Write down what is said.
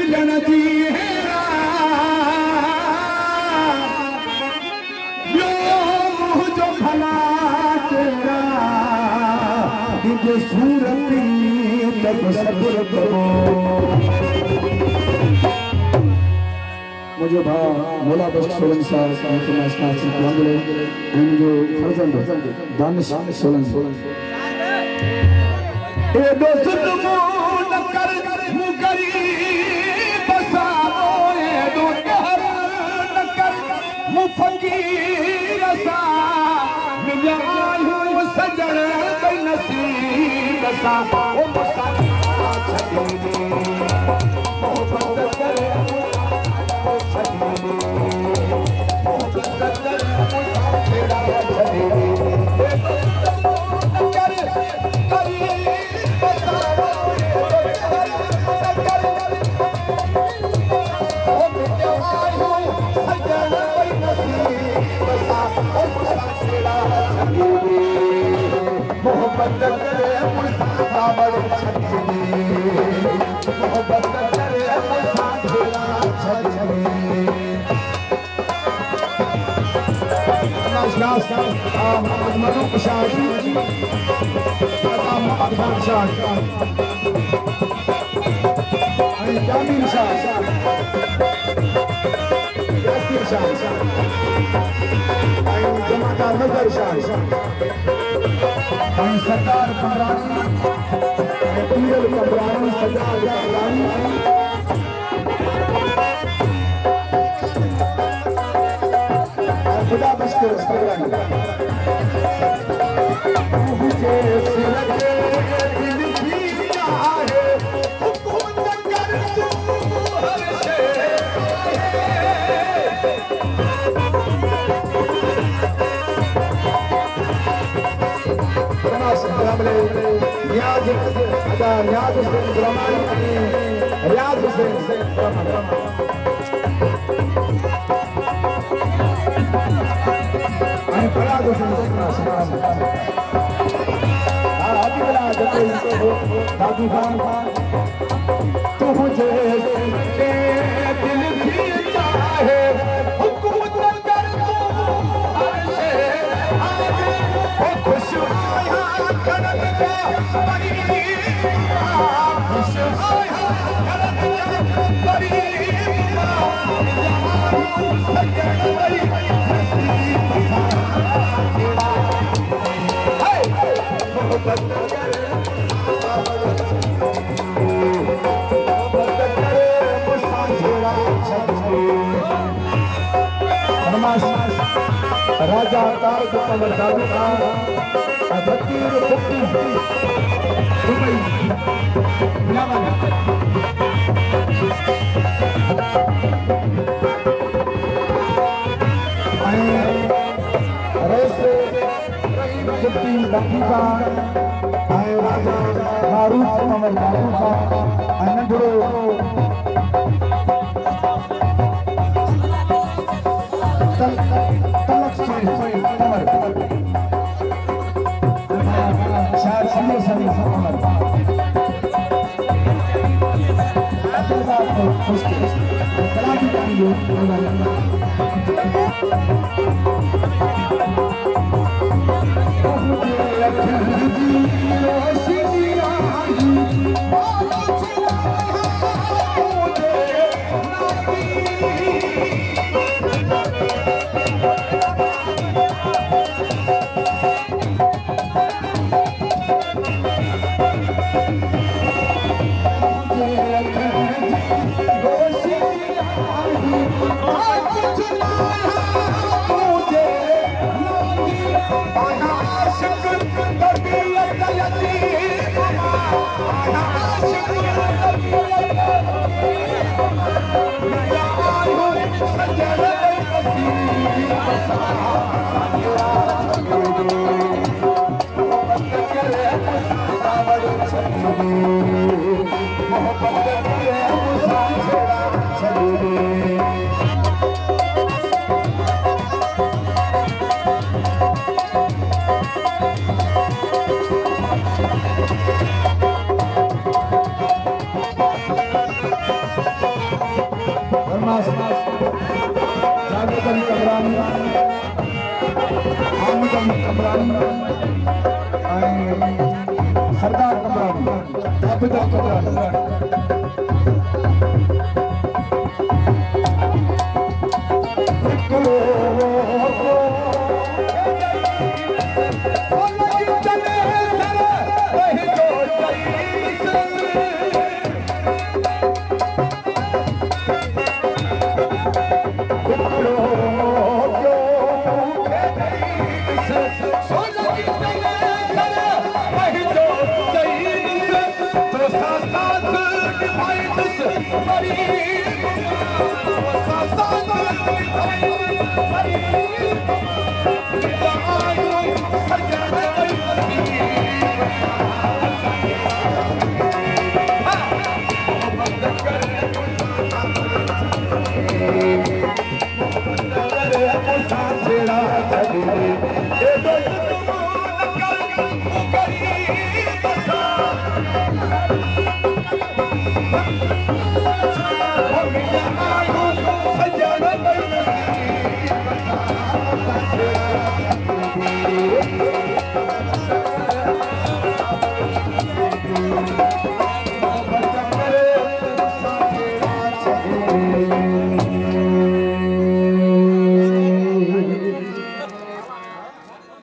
मिलन जी जो भला तेरा सूरती तब सब्र करो। मुझे भा मोला बख्श सोलन साहब जो फर्जंद दानिश सोलन ए दोस्त मुन कर मुगरी बसाओ ए दो कहर न कर मुफकीर सा मिल आयो सजण बे नसीब सा ओ मुसा छड़ी मोहब्बत करे मोहब्बत करे मुसाफिर छड़ी मोहब्बत करे मुसाफिर छड़ी मोहम्मद मरूक शाही मोहम्मद खान शाह जामीन शाह यासीर शाह जमादार नजर शाह सरदार कमरानी पीरल कमरानी सजाद कमरानी खुदा बस के मुझे सिरके दिल की चाहे हुकूमत कर तू हर से रियाज अदा रियाज हुसैन ब्रह्मानी रियाज हुसैन फराज हुसैन दादू खान तो मुझे दिल की चाहे हुकूमत कर तू हर से खुश आया करत का बड़ी खुश आया करत का बड़ी सजन बड़ी मोहब्बत करे मुसाफिर छड़ी राजा तारक कमर दादू खान फकीर फकीर दुबई यामन रेसे फकीर लकी खान राजा मारूफ कमर दादू खान नंढड़ो तलक से कमर शायर समीर समीर कमर अब्दुल्ला को खुश कलामी का यो हरमास जावेद कमरानी आमद कमरानी सरदार कमरानी आबिद कमरानी